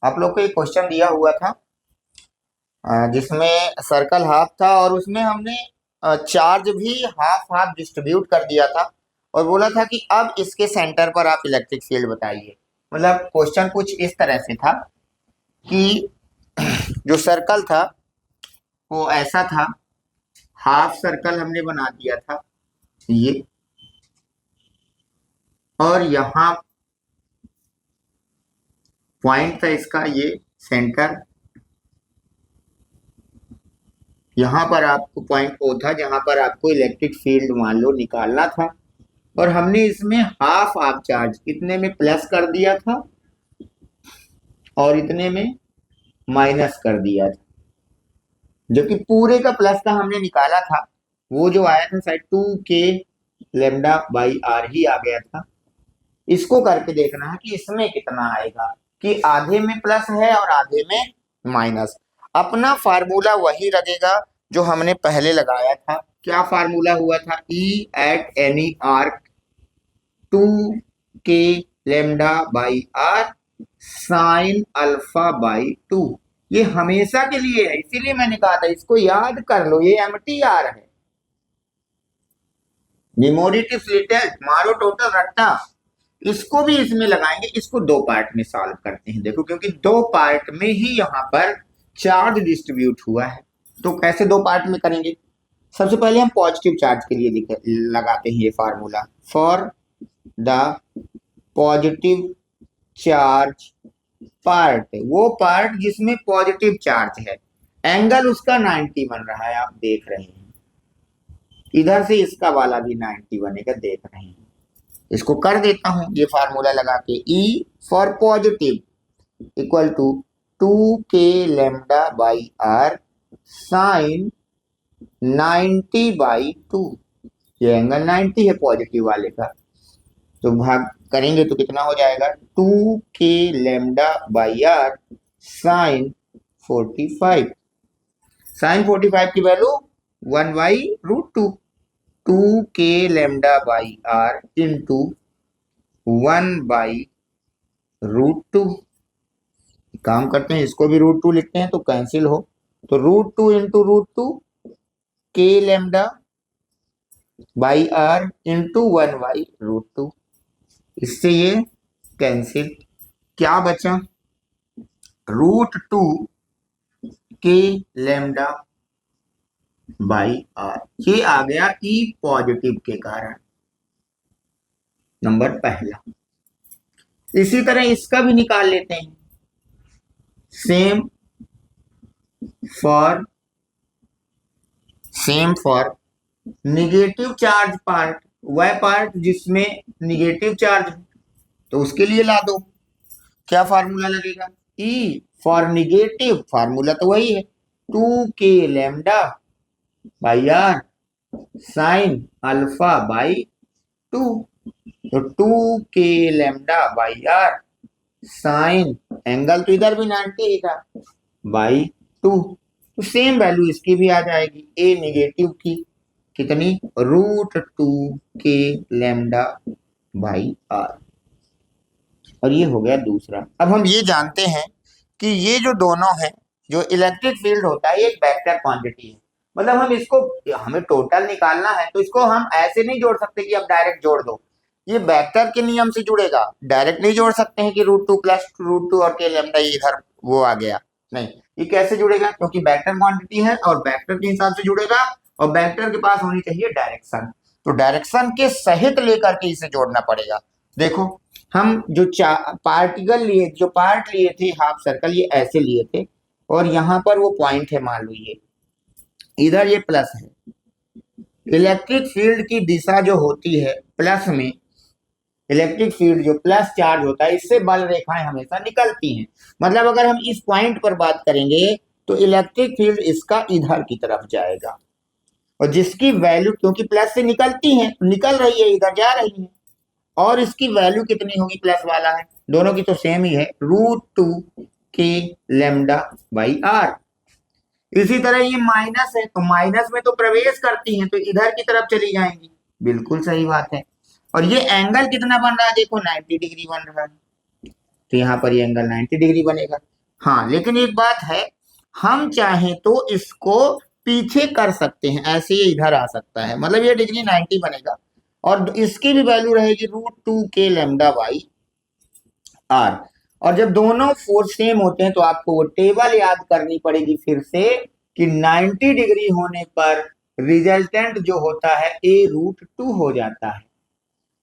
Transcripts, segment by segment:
आप लोग को एक क्वेश्चन दिया हुआ था जिसमें सर्कल हाफ था और उसमें हमने चार्ज भी हाफ हाफ डिस्ट्रीब्यूट कर दिया था और बोला था कि अब इसके सेंटर पर आप इलेक्ट्रिक फील्ड बताइए। मतलब क्वेश्चन कुछ इस तरह से था कि जो सर्कल था वो ऐसा था, हाफ सर्कल हमने बना दिया था ये, और यहाँ पॉइंट था इसका ये सेंटर, यहाँ पर आपको पॉइंट ओ था जहां पर आपको इलेक्ट्रिक फील्ड मान लो निकालना था और हमने इसमें हाफ हाफ चार्ज इतने में प्लस कर दिया था और इतने में माइनस कर दिया था, जो कि पूरे का प्लस का हमने निकाला था। वो जो आया था शायद 2k लेमडा बाई आर ही आ गया था। इसको करके देखना है कि इसमें कितना आएगा, कि आधे में प्लस है और आधे में माइनस। अपना फार्मूला वही लगेगा जो हमने पहले लगाया था। क्या फार्मूला हुआ था? E at any arc 2k lambda by r sine alpha by 2। ये हमेशा के लिए है, इसीलिए मैंने कहा था इसको याद कर लो, ये MTR है, न्यूमोरेटिव स्लिटेड, मारो टोटल रट्टा। इसको भी इसमें लगाएंगे, इसको दो पार्ट में सॉल्व करते हैं। देखो, क्योंकि दो पार्ट में ही यहाँ पर चार्ज डिस्ट्रीब्यूट हुआ है, तो कैसे दो पार्ट में करेंगे? सबसे पहले हम पॉजिटिव चार्ज के लिए लगाते हैं ये formula. For the positive charge part, वो पार्ट जिसमें पॉजिटिव चार्ज है, एंगल उसका 90 बन रहा है, आप देख रहे हैं। इधर से इसका वाला भी 90 बनेगा, देख रहे हैं। इसको कर देता हूं ये फार्मूला लगा के। E for positive equal to 2k lambda by r sine 90 by 2। ये एंगल 90 है पॉजिटिव वाले का, तो भाग करेंगे तो कितना हो जाएगा? 2k lambda by r sine 45। Sine 45 की value 1/√2, 2k lambda by r into 1/√2। काम करते हैं, इसको भी √2 लिखते हैं तो कैंसिल हो, तो √2 into √2 k lambda by r into 1/√2। इससे ये कैंसिल, क्या बचा? √2 k लेमडा बाई आर, ये आ गया E पॉजिटिव के कारण, नंबर पहला। इसी तरह इसका भी निकाल लेते हैं। Same for negative charge part, वह पार्ट जिसमें निगेटिव चार्ज है, तो उसके लिए ला दो। क्या फार्मूला लगेगा? E फॉर निगेटिव, फार्मूला तो वही है, 2k lambda by r sine alpha by 2। तो 2k lambda by r sine, angle तो इधर भी 90 ही था, बाई 2। तो सेम वैल्यू इसकी भी आ जाएगी, ए निगेटिव की, कितनी? √2k lambda by are. और ये हो गया दूसरा। अब हम ये जानते हैं कि ये जो दोनों है, जो इलेक्ट्रिक फील्ड होता है, ये एक वेक्टर क्वांटिटी है। मतलब हम इसको, हमें टोटल निकालना है तो इसको हम ऐसे नहीं जोड़ सकते कि अब डायरेक्ट जोड़ दो, ये वेक्टर के नियम से जुड़ेगा। डायरेक्ट नहीं जोड़ सकते हैं कि √2 प्लस √2 और के लेमडा इधर वो आ गया, नहीं। ये कैसे जुड़ेगा? क्योंकि वेक्टर क्वांटिटी है और वेक्टर के हिसाब से जुड़ेगा, और वेक्टर के पास होनी चाहिए डायरेक्शन, तो डायरेक्शन के सहित लेकर के इसे जोड़ना पड़ेगा। देखो, हम जो पार्टिकल लिए, जो पार्ट लिए थे हाफ सर्कल, ये ऐसे लिए थे और यहाँ पर वो पॉइंट है, मान लो ये इधर ये प्लस है। इलेक्ट्रिक फील्ड की दिशा जो होती है प्लस में, इलेक्ट्रिक फील्ड जो प्लस चार्ज होता है, इससे बल रेखाएं हमेशा निकलती हैं। मतलब अगर हम इस पॉइंट पर बात करेंगे तो इलेक्ट्रिक फील्ड इसका इधर की तरफ जाएगा, और जिसकी वैल्यू, क्योंकि प्लस से निकलती हैं, निकल रही है, इधर जा रही है, और इसकी वैल्यू कितनी होगी? प्लस वाला है, दोनों की तो सेम ही है, √2k लेमडा बाई आर। इसी तरह ये माइनस है, तो माइनस में तो प्रवेश करती हैं, तो इधर की तरफ चली जाएंगी, बिल्कुल सही बात है। और ये एंगल कितना बन रहा है? देखो 90 डिग्री बन रहा है, तो यहाँ पर ये एंगल 90 डिग्री बनेगा। हाँ, लेकिन एक बात है, हम चाहें तो इसको पीछे कर सकते हैं, ऐसे ये इधर आ सकता है, मतलब ये डिग्री 90 बनेगा और इसकी भी वैल्यू रहेगी √2k λ/r। और जब दोनों फोर्स सेम होते हैं तो आपको वो टेबल याद करनी पड़ेगी फिर से कि 90 डिग्री होने पर रिजल्टेंट जो होता है a√2 हो जाता है।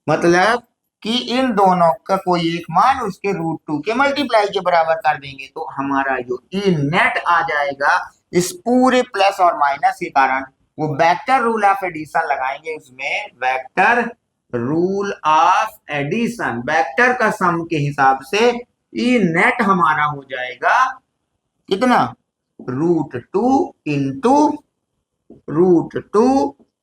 मतलब कि इन दोनों का कोई एक मान उसके √2 के मल्टीप्लाई के बराबर कर देंगे तो हमारा जो ई नेट आ जाएगा इस पूरे प्लस और माइनस के कारण, वो वेक्टर रूल ऑफ एडिशन लगाएंगे, उसमें vector rule of addition vector का सम के हिसाब से ई नेट हमारा हो जाएगा कितना, √2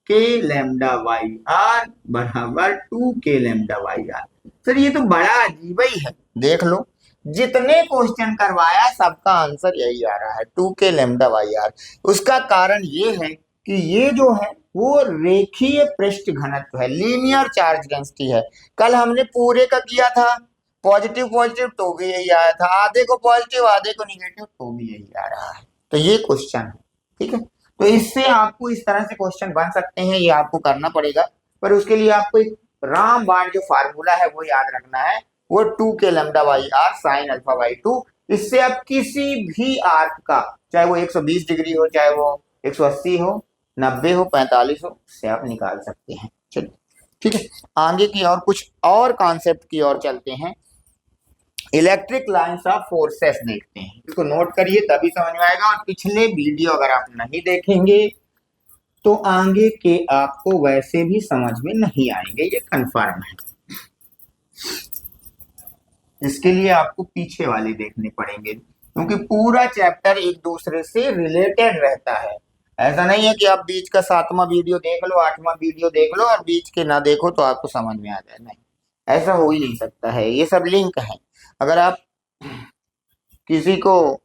के λ/r बराबर 2k λ/r। सर ये तो बड़ा अजीब ही है, देख लो जितने क्वेश्चन करवाया सबका आंसर यही आ रहा है 2k λ/r। उसका कारण ये है कि ये जो है वो रेखीय पृष्ठ घनत्व है, लीनियर चार्ज डेंसिटी है। कल हमने पूरे का किया था पॉजिटिव पॉजिटिव तो भी यही आया था, आधे को पॉजिटिव आधे को निगेटिव तो भी यही आ रहा है। तो ये क्वेश्चन है, ठीक है। तो इससे आपको इस तरह से क्वेश्चन बन सकते हैं, ये आपको करना पड़ेगा, पर उसके लिए आपको एक रामबाण जो फार्मूला है वो याद रखना है, वो 2k λ/r sin α/2। इससे आप किसी भी आर्क का, चाहे वो 120 डिग्री हो, चाहे वो 180 हो, 90 हो, 45 हो, उससे आप निकाल सकते हैं। चलिए ठीक है, आगे की और कुछ और कॉन्सेप्ट की ओर चलते हैं। इलेक्ट्रिक लाइंस ऑफ फोर्सेस देखते हैं, इसको नोट करिए तभी समझ में आएगा, और पिछले वीडियो अगर आप नहीं देखेंगे तो आगे के आपको वैसे भी समझ में नहीं आएंगे, ये कंफर्म है। इसके लिए आपको पीछे वाले देखने पड़ेंगे, क्योंकि पूरा चैप्टर एक दूसरे से रिलेटेड रहता है। ऐसा नहीं है कि आप बीच का 7वां वीडियो देख लो, 8वां वीडियो देख लो और बीच के ना देखो तो आपको समझ में आ जाए, नहीं, ऐसा हो ही नहीं सकता है, ये सब लिंक है। अगर आप किसी को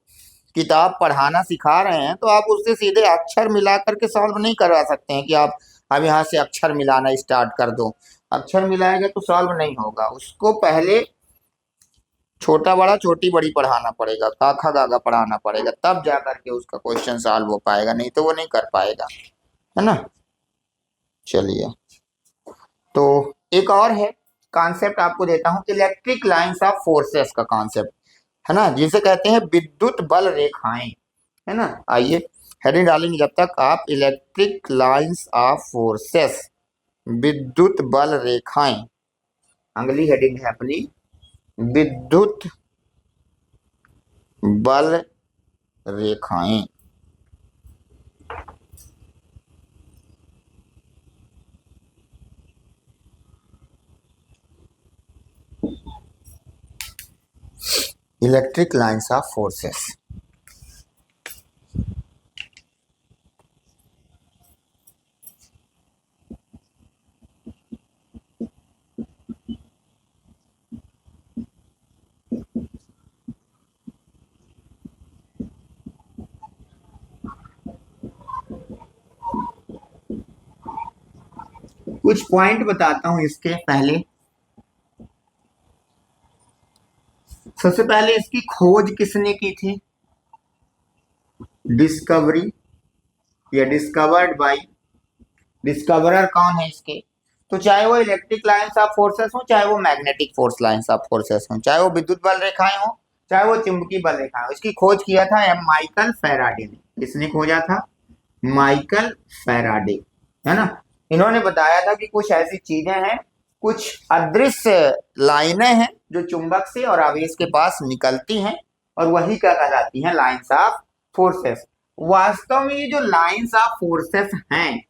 किताब पढ़ाना सिखा रहे हैं तो आप उससे सीधे अक्षर मिला करके सॉल्व नहीं करवा सकते हैं कि आप अब यहाँ से अक्षर मिलाना स्टार्ट कर दो। अक्षर मिलाएगा तो सॉल्व नहीं होगा, उसको पहले छोटा बड़ा छोटी बड़ी पढ़ाना पड़ेगा, काखा गागा पढ़ाना पड़ेगा, तब जा करके उसका क्वेश्चन सॉल्व हो पाएगा, नहीं तो वो नहीं कर पाएगा, है ना। चलिए, तो एक और है कॉन्सेप्ट आपको देता हूं, इलेक्ट्रिक लाइंस ऑफ फोर्सेस का कॉन्सेप्ट, है ना, जिसे कहते हैं विद्युत बल रेखाएं, है ना। आइए हेडिंग डालेंगे जब तक आप, इलेक्ट्रिक लाइंस ऑफ फोर्सेस, विद्युत बल रेखाएं, अगली हेडिंग है अपनी विद्युत बल रेखाएं। इलेक्ट्रिक लाइंस ऑफ फोर्सेस, कुछ पॉइंट बताता हूं इसके पहले। सबसे पहले इसकी खोज किसने की थी, डिस्कवरी, या डिस्कवर्ड बाय, डिस्कवरर कौन है इसके, तो चाहे वो इलेक्ट्रिक लाइंस ऑफ फोर्सेस हो, चाहे वो magnetic force lines of forces हो, चाहे वो विद्युत बल रेखाएं हो, चाहे वो चुंबकीय बल रेखाएं हो, इसकी खोज किया था एम माइकल फैराडे ने। किसने खोजा था, माइकल फैराडे, है ना। इन्होंने बताया था कि कुछ ऐसी चीजें हैं, कुछ अदृश्य लाइनें हैं जो चुंबक से और आवेश के पास निकलती हैं, और वही क्या कहलाती हैं, लाइंस ऑफ फोर्सेस। वास्तव में ये जो लाइंस ऑफ फोर्सेस हैं,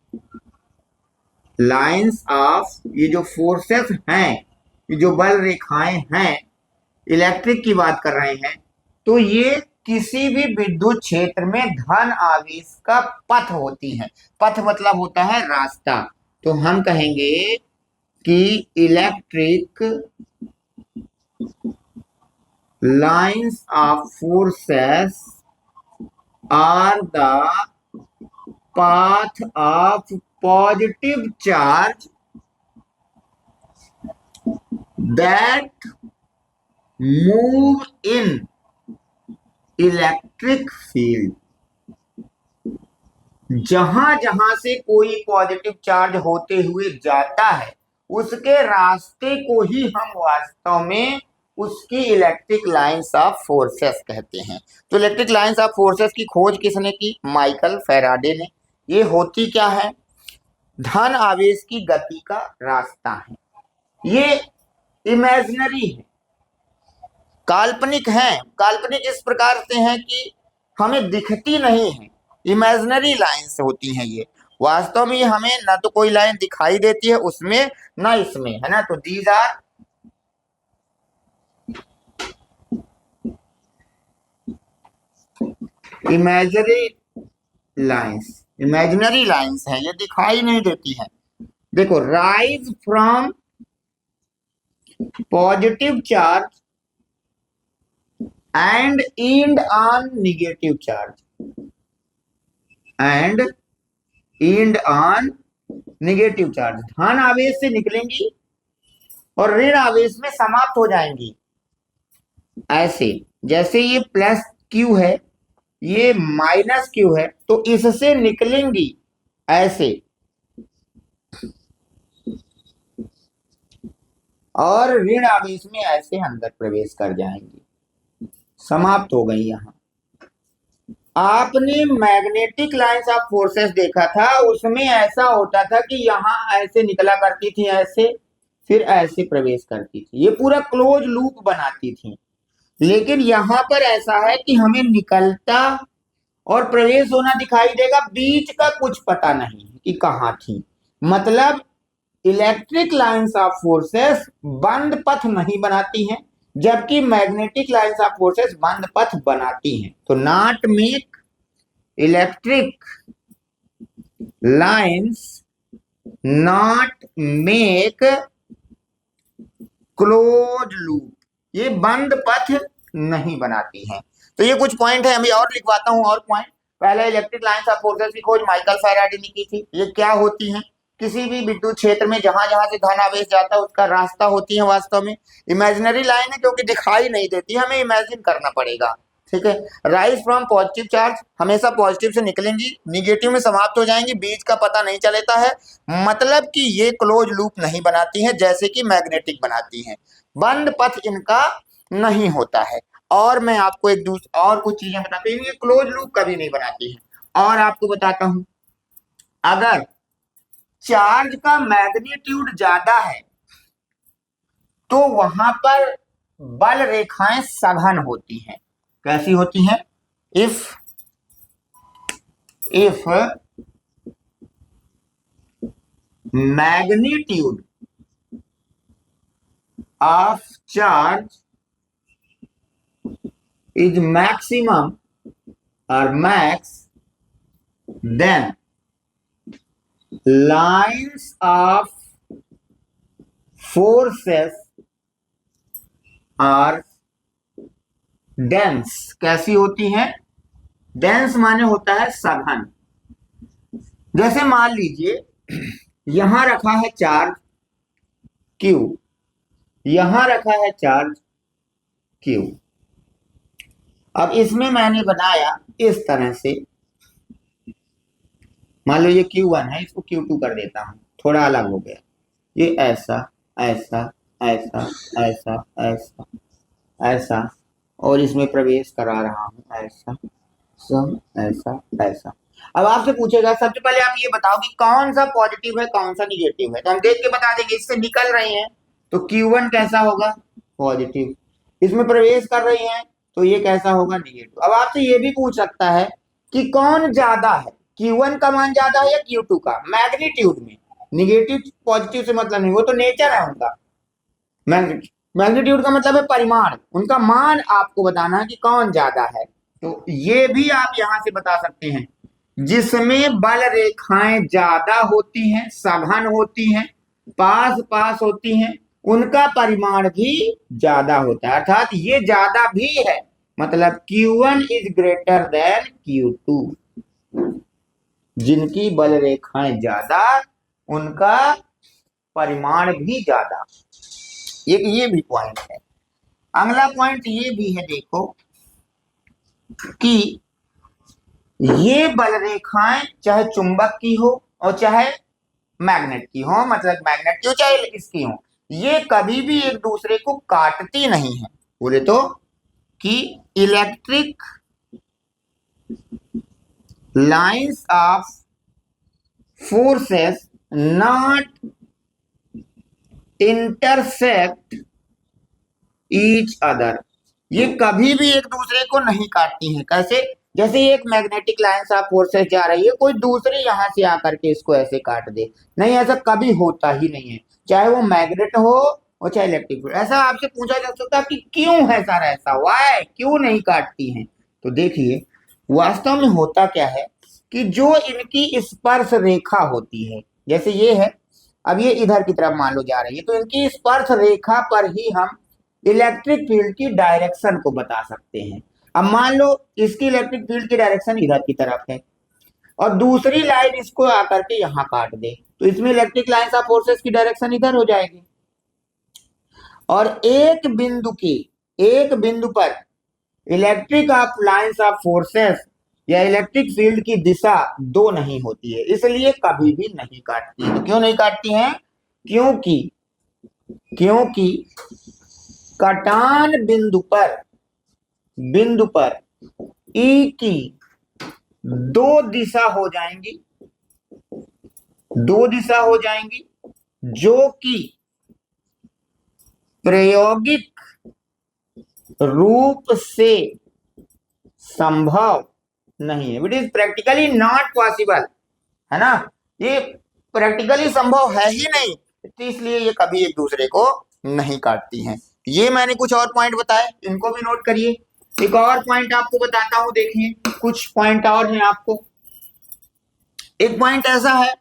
लाइंस ऑफ ये जो फोर्सेस हैं, ये जो बल रेखाएं हैं, इलेक्ट्रिक की बात कर रहे हैं, तो ये किसी भी विद्युत क्षेत्र में धन आवेश का पथ होती है। पथ मतलब होता है रास्ता, तो हम कहेंगे कि electric lines of forces are the path of positive charge that move in electric field, जहां जहां से कोई पॉजिटिव चार्ज होते हुए जाता है उसके रास्ते को ही हम वास्तव में उसकी इलेक्ट्रिक लाइंस ऑफ फोर्सेस कहते हैं। तो इलेक्ट्रिक लाइंस ऑफ फोर्सेस की खोज किसने की? माइकल फैराडे ने। ये होती क्या है? धन आवेश की गति का रास्ता है। ये इमेजिनरी है, काल्पनिक है। काल्पनिक इस प्रकार से है कि हमें दिखती नहीं है, इमेजिनरी लाइंस होती हैं ये। वास्तव में हमें ना तो कोई लाइन दिखाई देती है उसमें ना इसमें, है ना। तो these are imaginary lines, imaginary lines है, ये दिखाई नहीं देती है। देखो, rise from positive charge and end on negative charge, and end on negative charge. धन आवेश से निकलेंगी और ऋण आवेश में समाप्त हो जाएंगी। ऐसे जैसे ये प्लस क्यू है, ये माइनस क्यू है, तो इससे निकलेंगी ऐसे, और ऋण आवेश में ऐसे अंदर प्रवेश कर जाएंगी, समाप्त हो गई। यहां आपने मैग्नेटिक लाइंस ऑफ फोर्सेस देखा था, उसमें ऐसा होता था कि यहां ऐसे निकला करती थी, ऐसे, फिर ऐसे प्रवेश करती थी, ये पूरा क्लोज लूप बनाती थी। लेकिन यहां पर ऐसा है कि हमें निकलता और प्रवेश होना दिखाई देगा, बीच का कुछ पता नहीं कि कहां थी। मतलब इलेक्ट्रिक लाइंस ऑफ फोर्सेस बंद पथ नहीं बनाती हैं, जबकि मैग्नेटिक लाइंस ऑफ फोर्सेस बंद पथ बनाती हैं। तो not make electric lines not make close loop, ये बंद पथ नहीं बनाती हैं। तो ये कुछ पॉइंट है, अभी और लिखवाता हूं और पॉइंट। पहले इलेक्ट्रिक लाइंस ऑफ फोर्सेस की खोज माइकल फैराडे ने की थी। ये क्या होती हैं? किसी भी विद्युत क्षेत्र में जहां जहां से धन आवेश जाता है उसका रास्ता होती है। वास्तव में इमेजिनरी लाइन है क्योंकि दिखाई नहीं देती, हमें इमेजिन करना पड़ेगा। ठीक है। राइज फ्रॉम पॉजिटिव चार्ज, हमेशा पॉजिटिव से निकलेंगी, निगेटिव में समाप्त हो जाएंगी, बीच का पता नहीं चलता है। मतलब कि ये क्लोज लूप नहीं बनाती हैं जैसे कि मैग्नेटिक बनाती हैं, बंद पथ इनका नहीं होता है। और मैं आपको एक दूसरी और कुछ चीजें बताता हूँ, ये क्लोज लूप कभी नहीं बनाती है। और आपको बताता हूं, अगर चार्ज का मैग्नीट्यूड ज्यादा है तो वहां पर बल रेखाएं सघन होती हैं। कैसी होती हैं? If magnitude of charge is maximum or max, then lines of forces are dense। कैसी होती हैं? dense माने होता है सघन। जैसे मान लीजिए यहां रखा है चार्ज Q, यहां रखा है चार्ज Q। अब इसमें मैंने बनाया इस तरह से, मान लो ये Q1 है, इसको Q2 कर देता हूं, थोड़ा अलग हो गया। ये ऐसा ऐसा ऐसा ऐसा ऐसा ऐसा, और इसमें प्रवेश करा रहा हूं ऐसा, सब ऐसा ऐसा। अब आपसे पूछेगा, सबसे पहले आप ये बताओ कि कौन सा पॉजिटिव है कौन सा निगेटिव है, तो हम देख के बता देंगे। इससे निकल रहे हैं तो Q1 कैसा होगा? पॉजिटिव। इसमें प्रवेश कर रही हैं तो ये कैसा होगा? निगेटिव। अब आपसे ये भी पूछ सकता है कि कौन ज्यादा है, Q1 का मान ज्यादा है या Q2 का? मैग्नीट्यूड में। निगेटिव पॉजिटिव से मतलब नहीं, वो तो नेचर है उनका। मैग्नीट्यूड का मतलब है परिमाण, उनका मान आपको बताना है कि कौन ज्यादा है। तो ये भी आप यहां से बता सकते हैं, जिसमें बल रेखाएं ज्यादा होती हैं, सघन होती हैं, पास पास होती हैं, उनका परिमाण भी ज्यादा होता है, अर्थात ये ज्यादा भी है। मतलब Q1 is greater than Q2। जिनकी बल रेखाएं ज्यादा उनका परिमाण भी ज्यादा। एक ये भी पॉइंट है। अगला पॉइंट ये भी है, देखो कि ये बल रेखाएं चाहे चुंबक की हो और चाहे मैग्नेट की हो, मतलब मैग्नेट की हो चाहे इसकी हो, ये कभी भी एक दूसरे को काटती नहीं है। बोले तो कि electric lines of forces not intersect each other, ये कभी भी एक दूसरे को नहीं काटती हैं। कैसे? जैसे एक मैग्नेटिक लाइंस ऑफ फोर्सेस जा रही है, कोई दूसरी यहां से आकर के इसको ऐसे काट दे, नहीं, ऐसा कभी होता ही नहीं है, चाहे वो मैग्नेट हो और चाहे इलेक्ट्रिक फील्ड। ऐसा आपसे पूछा जा सकता है कि क्यों है सर ऐसा, वाई, क्यों नहीं काटती हैं? तो देखिए वास्तव में होता क्या है कि जो इनकी स्पर्श रेखा होती है, जैसे ये है, अब ये इधर की तरफ मान लो जा रही है, तो इनकी स्पर्श रेखा पर ही हम इलेक्ट्रिक फील्ड की डायरेक्शन को बता सकते हैं। अब मान लो इसकी इलेक्ट्रिक फील्ड की डायरेक्शन इधर की तरफ है और दूसरी लाइन इसको आकर के यहां काट दे, तो इसमें इलेक्ट्रिक लाइंस ऑफ फोर्सेस की डायरेक्शन इधर हो जाएगी। और एक बिंदु पर electric of lines of forces या इलेक्ट्रिक फील्ड की दिशा दो नहीं होती है, इसलिए कभी भी नहीं काटती है। तो क्यों नहीं काटती हैं? क्योंकि कटान बिंदु पर ई की दो दिशा हो जाएंगी जो कि प्रायोगिक रूप से संभव नहीं है। It is practically not possible, है ना, ये प्रैक्टिकली संभव है ही नहीं, तो इसलिए ये कभी एक दूसरे को नहीं काटती हैं। ये मैंने कुछ और पॉइंट बताए, इनको भी नोट करिए। एक और पॉइंट आपको बताता हूं, देखिए कुछ पॉइंट और हैं आपको। एक पॉइंट ऐसा है,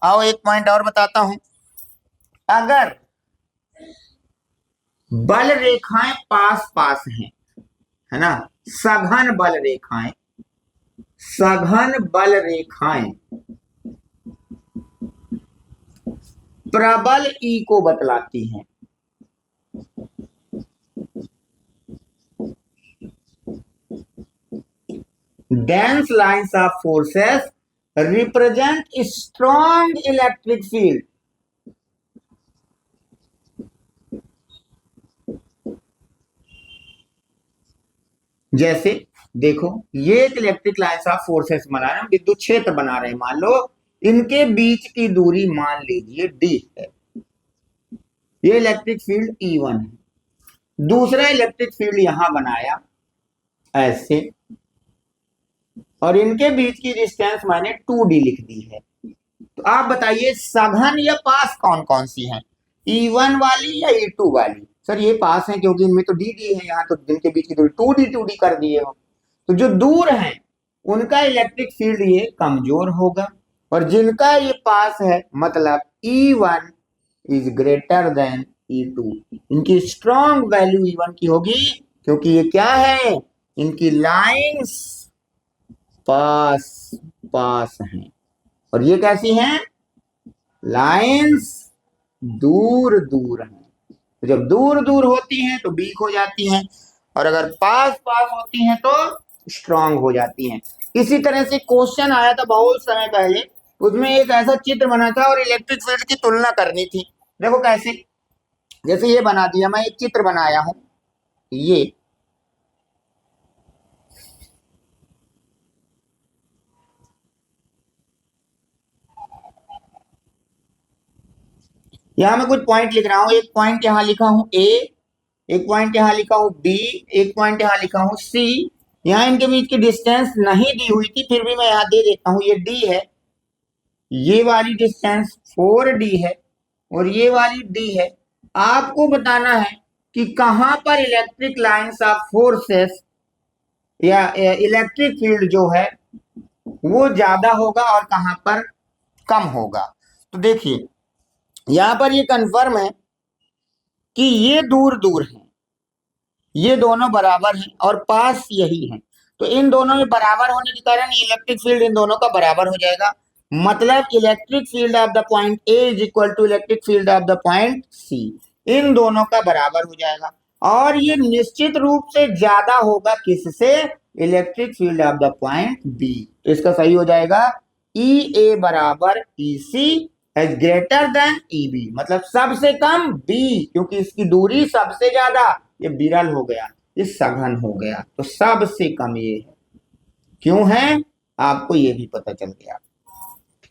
आओ एक पॉइंट और बताता हूं। अगर बल रेखाएं पास पास हैं, है ना, सघन बल रेखाएं प्रबल ई को बतलाती हैं। Dense lines of forces represent a strong electric field. जैसे देखो ये एक इलेक्ट्रिक लाइंस ऑफ फोर्सेस बना रहे हैं, विद्युत क्षेत्र बना रहे हैं, मान लो इनके बीच की दूरी मान लीजिए d है, ये इलेक्ट्रिक फील्ड E1 है। दूसरा इलेक्ट्रिक फील्ड यहां बनाया ऐसे, और इनके बीच की डिस्टेंस मैंने 2d लिख दी है। तो आप बताइए सघन या पास कौन कौन सी है, E1 वाली या E2 वाली? सर ये पास है क्योंकि इनमें तो डी दी है, यहाँ तो इनके बीच की दूरी 2d कर दिए हो। तो जो दूर है उनका इलेक्ट्रिक फील्ड ये कमजोर होगा, और जिनका ये पास है मतलब E1 is greater than E2, इनकी स्ट्रॉन्ग वैल्यू E1 की होगी, क्योंकि ये क्या है, इनकी लाइंस पास पास हैं। और ये कैसी हैं? लाइंस दूर दूर हैं। तो जब दूर दूर होती हैं तो वीक हो जाती हैं, और अगर पास पास होती हैं तो स्ट्रांग हो जाती हैं। इसी तरह से क्वेश्चन आया था बहुत समय पहले, उसमें एक ऐसा चित्र बना था और इलेक्ट्रिक फील्ड की तुलना करनी थी। देखो कैसे, जैसे ये बना दिया, मैं एक चित्र बनाया हूं, ये यहां मैं कुछ पॉइंट लिख रहा हूं, एक पॉइंट यहां लिखा हूं A, एक पॉइंट यहां लिखा हूं B, एक पॉइंट यहां लिखा हूं C। यहां इनके बीच की डिस्टेंस नहीं दी हुई थी, फिर भी मैं यहां दे देता हूं, ये D है, ये वाली डिस्टेंस 4D है और ये वाली D है। आपको बताना है कि कहां पर इलेक्ट्रिक लाइंस ऑफ फोर्सेस या इलेक्ट्रिक फील्ड जो है वो ज्यादा होगा और कहां पर कम होगा। तो देखिए यहां पर ये कंफर्म है कि ये दूर दूर हैं, ये दोनों बराबर हैं और पास यही हैं, तो इन दोनों में बराबर होने के कारण इलेक्ट्रिक फील्ड इन दोनों का बराबर हो जाएगा। मतलब electric field of the point a is equal to electric field of the point c, इन दोनों का बराबर हो जाएगा। और ये निश्चित रूप से ज्यादा होगा किससे, electric field of the point b. तो इसका सही हो जाएगा ई ए बराबर E C as greater than E B, मतलब सबसे कम बी, क्योंकि इसकी दूरी सबसे ज्यादा, ये विरल हो गया, ये सघन हो गया, तो सबसे कम ये है। क्यों है आपको ये भी पता चल गया,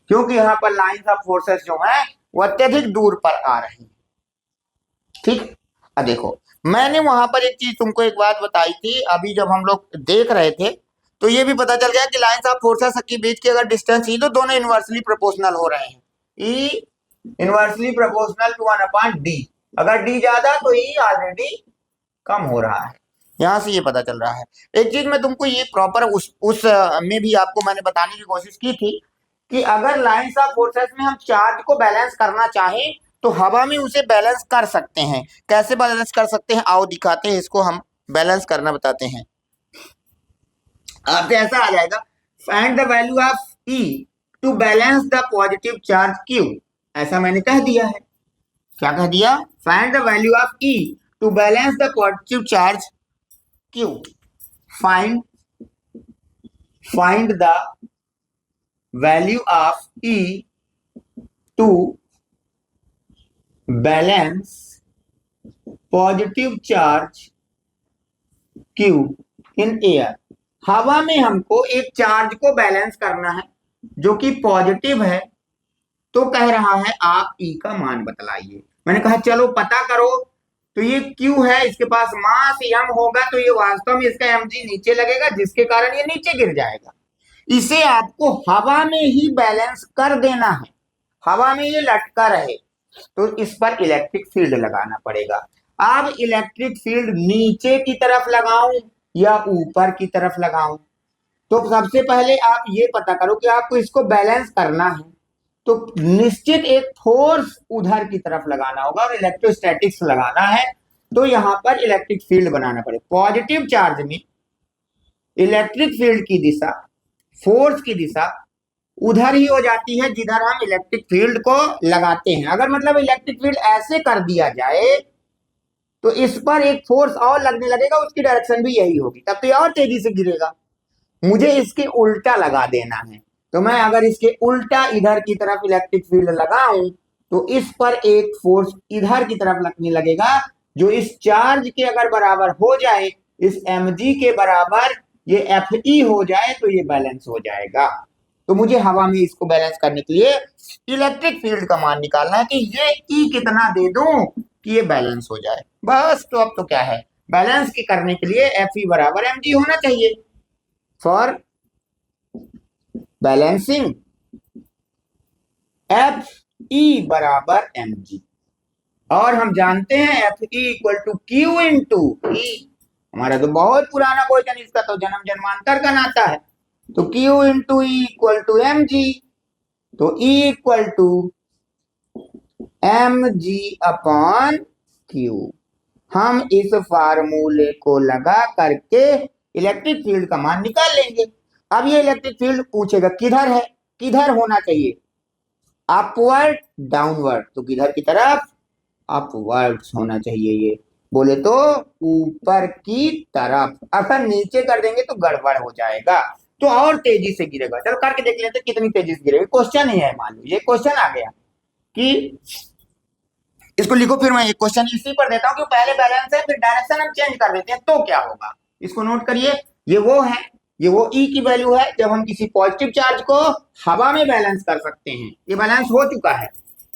क्योंकि यहाँ पर लाइंस ऑफ फोर्सेस जो है वो अत्यधिक दूर पर आ रही है। ठीक, अब देखो मैंने वहां पर एक चीज तुमको एक बात बताई थी, अभी जब हम लोग देख रहे थे तो ये भी पता चल गया कि लाइंस ऑफ फोर्सेस के बीच की अगर डिस्टेंस ही तो दोनों इनवर्सली प्रोपोर्शनल हो रहे हैं, ई इनवर्सली प्रोपोर्शनल टू 1/d, अगर डी ज्यादा तो ई ऑलरेडी कम हो रहा है, यहां से ये पता चल रहा है। एक चीज मैं तुमको ये प्रॉपर उस में भी आपको मैंने बताने की कोशिश की थी कि अगर लाइंस ऑफ फोर्सेस में हम चार्ज को बैलेंस करना चाहें तो हवा में उसे बैलेंस कर सकते हैं। कैसे बैलेंस कर सकते हैं, आओ दिखाते हैं, इसको हम बैलेंस करना बताते हैं। आपसे ऐसा आ जाएगा, find the value of E to balance the positive charge q, ऐसा मैंने कह दिया है। क्या कह दिया, find the value of E to balance the positive charge q. Find the value of E to balance positive charge q in air. हवा में हमको एक चार्ज को बैलेंस करना है जो कि पॉजिटिव है, तो कह रहा है आप ई का मान बतलाइए। मैंने कहा चलो पता करो, तो ये क्यू है, इसके पास मास m होगा, तो ये वास्तव में इसका mg नीचे लगेगा, जिसके कारण ये नीचे गिर जाएगा। इसे आपको हवा में ही बैलेंस कर देना है, हवा में ये लटका रहे, तो इस पर इलेक्ट्रिक फील्ड लगाना पड़ेगा। अब इलेक्ट्रिक फील्ड नीचे की तरफ लगाऊं या ऊपर की तरफ लगाऊं, तो सबसे पहले आप ये पता करो कि आपको इसको बैलेंस करना है, तो निश्चित एक फोर्स उधर की तरफ लगाना होगा और इलेक्ट्रोस्टैटिक्स लगाना है, तो यहां पर इलेक्ट्रिक फील्ड बनाना पड़ेगा। पॉजिटिव चार्ज में इलेक्ट्रिक फील्ड की दिशा, फोर्स की दिशा उधर ही हो जाती है जिधर हम इलेक्ट्रिक फील्ड को लगाते हैं। अगर मतलब इलेक्ट्रिक फील्ड ऐसे कर दिया जाए तो इस पर एक फोर्स और लगने लगेगा, उसकी डायरेक्शन भी यही होगी, तब तो ये और तेजी से गिरेगा। मुझे इसके उल्टा लगा देना है, तो मैं अगर इसके उल्टा इधर की तरफ इलेक्ट्रिक फील्ड लगाऊं तो इस पर एक फोर्स इधर की तरफ लगने लगेगा, जो इस चार्ज के अगर बराबर हो जाए, इस mg के बराबर ये Fe हो जाए, तो ये बैलेंस हो जाएगा। तो मुझे हवा में इसको बैलेंस करने के लिए इलेक्ट्रिक फील्ड का मान निकालना है कि ये E कितना दे दूं कि ये बैलेंस हो जाए, बस। तो अब तो क्या है, बैलेंस के करने के लिए Fe बराबर mg होना चाहिए। फॉर बैलेंसिंग Fe बराबर mg, और हम जानते हैं Fe equal to q into e. हमारा तो बहुत पुराना क्वेश्चन, इसका तो जन्म जन्मांतर का नाता है। तो Q into E equal to mg, तो E equal to mg upon Q। हम इस फार्मूले को लगा करके इलेक्ट्रिक फील्ड का मान निकाल लेंगे। अब ये इलेक्ट्रिक फील्ड पूछेगा किधर है, किधर होना चाहिए, अपवर्ड डाउनवर्ड, तो किधर की तरफ, अपवर्ड होना चाहिए। ये बोले तो ऊपर की तरफ, अगर नीचे कर देंगे तो गड़बड़ हो जाएगा, तो और तेजी से गिरेगा। चलो करके देख लेते कितनी तेजी से गिरेगा। क्वेश्चन ही है, मान लो ये क्वेश्चन आ गया कि इसको लिखो, फिर मैं एक क्वेश्चन इसी पर देता हूं कि पहले बैलेंस है फिर डायरेक्शन हम चेंज कर देते हैं तो क्या होगा। इसको नोट करिए, ये वो है, ये वो ई की वैल्यू है जब हम किसी पॉजिटिव चार्ज को हवा में बैलेंस कर सकते हैं। ये बैलेंस हो चुका है।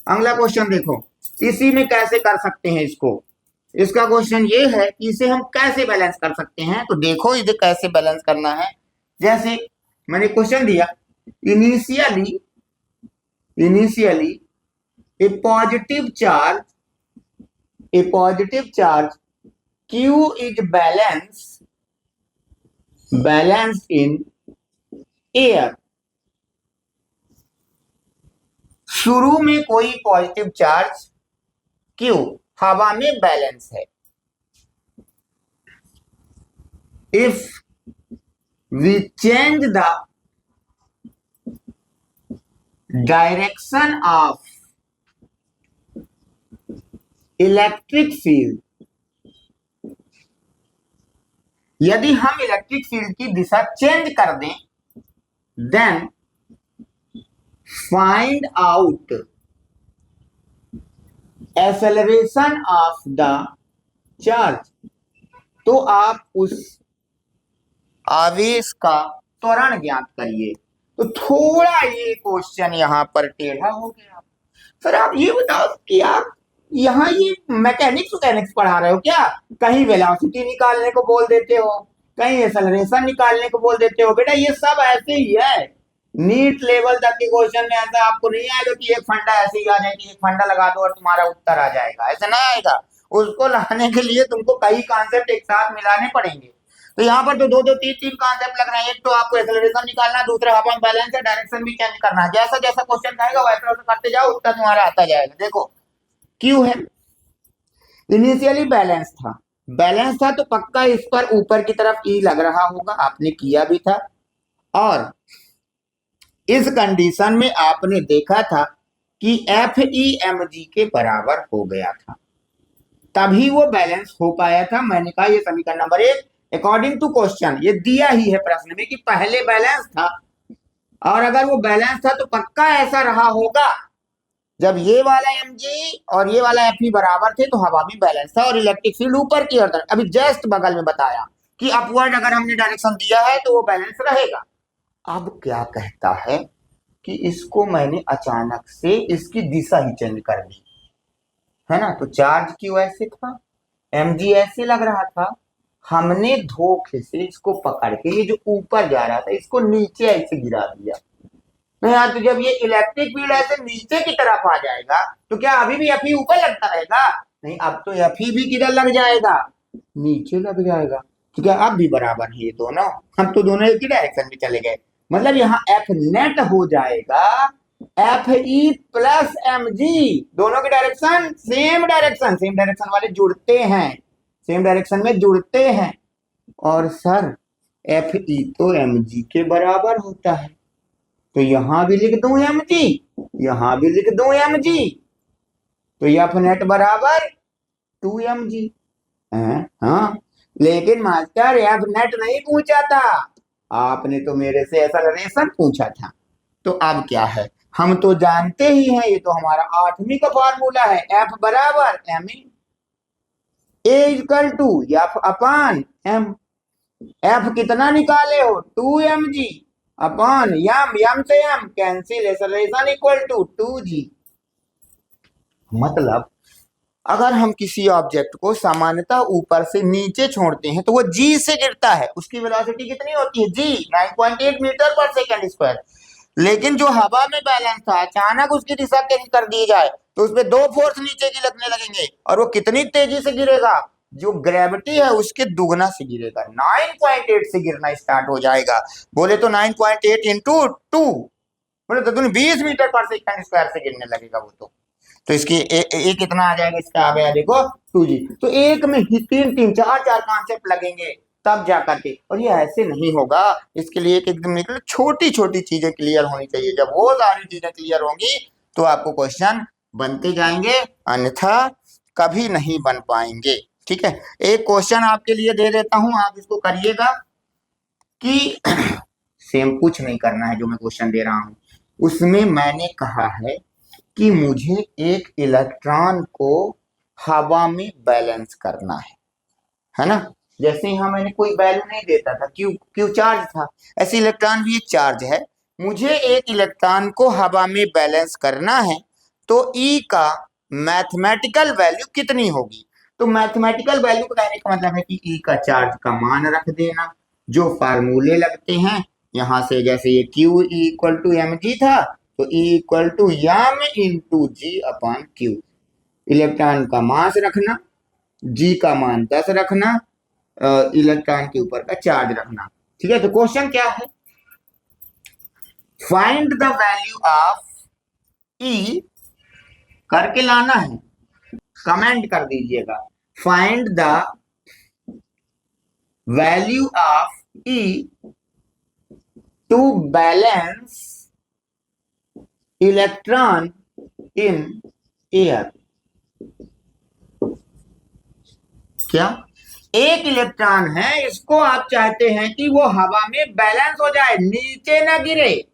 अगला क्वेश्चन देखो, इसी में कैसे कर सकते हैं इसको। इसका क्वेश्चन ये है कि इसे हम कैसे बैलेंस कर सकते हैं, तो देखो इसे कैसे बैलेंस करना है। जैसे मैंने क्वेश्चन दिया, initially a positive charge q is balanced in air। शुरू में कोई पॉजिटिव चार्ज q हवा में बैलेंस है। if we change the direction of electric field यदि हम इलेक्ट्रिक फील्ड की दिशा चेंज कर दें, then find out acceleration of the charge. तो आप उस आवेश का त्वरण ज्ञात करिए। तो थोड़ा ये क्वेश्चन यहां पर टेढ़ा हो गया। सर आप ये बताओ कि आप यहाँ ये मैकेनिक्स पढ़ा रहे हो क्या? कहीं वेलोसिटी निकालने को बोल देते हो, कहीं एक्सेलरेशन निकालने को बोल देते हो। बेटा ये सब ऐसे ही है। नीट लेवल तक के क्वेश्चन में ऐसा आपको नहीं आएगा कि एक फंडा ऐसे ही आ जाएगी, एक फंडा लगा दो और तुम्हारा उत्तर आ जाएगा, ऐसा ना आएगा। उसको लाने के लिए तुमको कई कॉन्सेप्ट एक साथ मिलाने पड़ेंगे। तो यहाँ पर तो दो दो तीन तीन कॉन्सेप्ट लग रहे हैं। एक तो आपको एक्सेलरेशन निकालना है, दूसरा हवा में बैलेंस है, डायरेक्शन भी चेंज करना है। जैसा जैसा क्वेश्चन आएगा वैसा वैसा करते जाओ, उत्तर तुम्हारा आता जाएगा। देखो क्यों है, इनिशियली बैलेंस था तो पक्का इस पर ऊपर की तरफ ई लग रहा होगा, आपने किया भी था। और इस कंडीशन में आपने देखा था कि एफ ई एम जी के बराबर हो गया था, तभी वो बैलेंस हो पाया था। मैंने कहा ये समीकरण नंबर 1 अकॉर्डिंग टू क्वेश्चन, ये दिया ही है प्रश्न में कि पहले बैलेंस था, और अगर वो बैलेंस था तो पक्का ऐसा रहा होगा जब ये वाला एम जी और ये वाला एफ ई बराबर थे, तो हवा भी बैलेंस था और इलेक्ट्रिक फील्ड ऊपर की ओर। अभी जस्ट बगल में बताया कि अपवर्ड अगर हमने डायरेक्शन दिया है तो वो बैलेंस रहेगा। अब क्या कहता है कि इसको मैंने अचानक से इसकी दिशा ही चेंज कर दी, है ना। तो चार्ज क्यों ऐसे था, एम जी ऐसे लग रहा था, हमने धोखे से इसको पकड़ के ये जो ऊपर जा रहा था इसको नीचे ऐसे गिरा दिया। नहीं यार, तो जब ये इलेक्ट्रिक फील्ड ऐसे नीचे की तरफ आ जाएगा तो क्या अभी भी एफ ई ऊपर लगता रहेगा? नहीं, अब तो एफ ई भी किधर लग जाएगा, नीचे लग जाएगा। तो क्या अब भी बराबर है ये दोनों? हम तो दोनों एक ही डायरेक्शन में चले गए। मतलब यहाँ एफ नेट हो जाएगा F E plus m g. दोनों की direction same direction, same direction वाले जुड़ते हैं, सेम डायरेक्शन में जुड़ते हैं। और सर एफ ई तो एम जी के बराबर होता है, तो यहां भी लिख दूं एम जी, यहां भी लिख दूं एम जी, तो एफ नेट बराबर 2 mg। हाँ, लेकिन मास्टर एफ नेट नहीं पूछा था, आपने तो मेरे से एक्सेलरेशन पूछा था। तो अब क्या है, हम तो जानते ही हैं, ये तो हमारा 8वीं का फॉर्मूला है, एफ बराबर m a equal to F upon m. F कितना निकाले हो, 2 mg अपॉन एम से m cancel, acceleration equal to 2g। मतलब अगर हम किसी ऑब्जेक्ट को सामान्यतः ऊपर से नीचे छोड़ते हैं तो वो जी से गिरता है, उसकी वेलोसिटी कितनी होती है, जी 9.8 मीटर पर सेकंड स्क्वायर। लेकिन जो हवा में बैलेंस था, अचानक उसकी दिशा चेंज कर दी जाए तो उसमें दो फोर्स नीचे की लगने लगेंगे, और वो कितनी तेजी से गिरेगा, जो ग्रेविटी है उसके दुगना से गिरेगा, 9.8 से गिरना स्टार्ट हो जाएगा। बोले तो 9.8 इंटू 2, बोले तो 20 मीटर पर सेकंड स्क्वायर से गिरने लगेगा वो तो इसकी कितना आ जाएगा, इसका आ गया देखो 2g। तो एक में ही तीन तीन चार चार कॉन्सेप्ट लगेंगे तब जा करके, और ये ऐसे नहीं होगा। इसके लिए एकदम निकले छोटी छोटी चीजें क्लियर होनी चाहिए। जब वो सारी चीजें क्लियर होंगी तो आपको क्वेश्चन बनते जाएंगे, अन्यथा कभी नहीं बन पाएंगे। ठीक है, एक क्वेश्चन आपके लिए दे देता हूं, आप इसको करिएगा कि सेम कुछ नहीं करना है जो मैं क्वेश्चन दे रहा हूं। उसमें मैंने कहा है कि मुझे एक इलेक्ट्रॉन को हवा में बैलेंस करना है ना। जैसे यहाँ मैंने कोई वैल्यू नहीं देता था, क्यू क्यू चार्ज था, ऐसे इलेक्ट्रॉन भी एक चार्ज है। मुझे एक इलेक्ट्रॉन को हवा में बैलेंस करना है, तो ई का मैथमेटिकल वैल्यू कितनी होगी। तो मैथमेटिकल वैल्यू का कहने का मतलब है कि ई का चार्ज का मान रख देना, जो फार्मूले लगते हैं यहां से, जैसे ये q equal to m g था, तो E equal to m into g upon q. Electron का मास रखना, G का मान 10 रखना, इलेक्ट्रॉन के ऊपर का चार्ज रखना। ठीक है, तो क्वेश्चन क्या है, find the value of E, करके लाना है, कमेंट कर दीजिएगा, find the value of E to balance electron in air. क्या एक इलेक्ट्रॉन है, इसको आप चाहते हैं कि वो हवा में बैलेंस हो जाए, नीचे ना गिरे,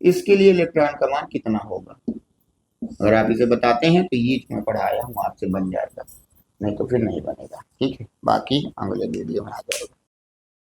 इसके लिए इलेक्ट्रॉन का मान कितना होगा? अगर आप इसे बताते हैं तो ये मैं पढ़ाया हूं आपसे बन जाएगा, नहीं तो फिर नहीं बनेगा। ठीक है, बाकी अगले वीडियो में आ जाएगा।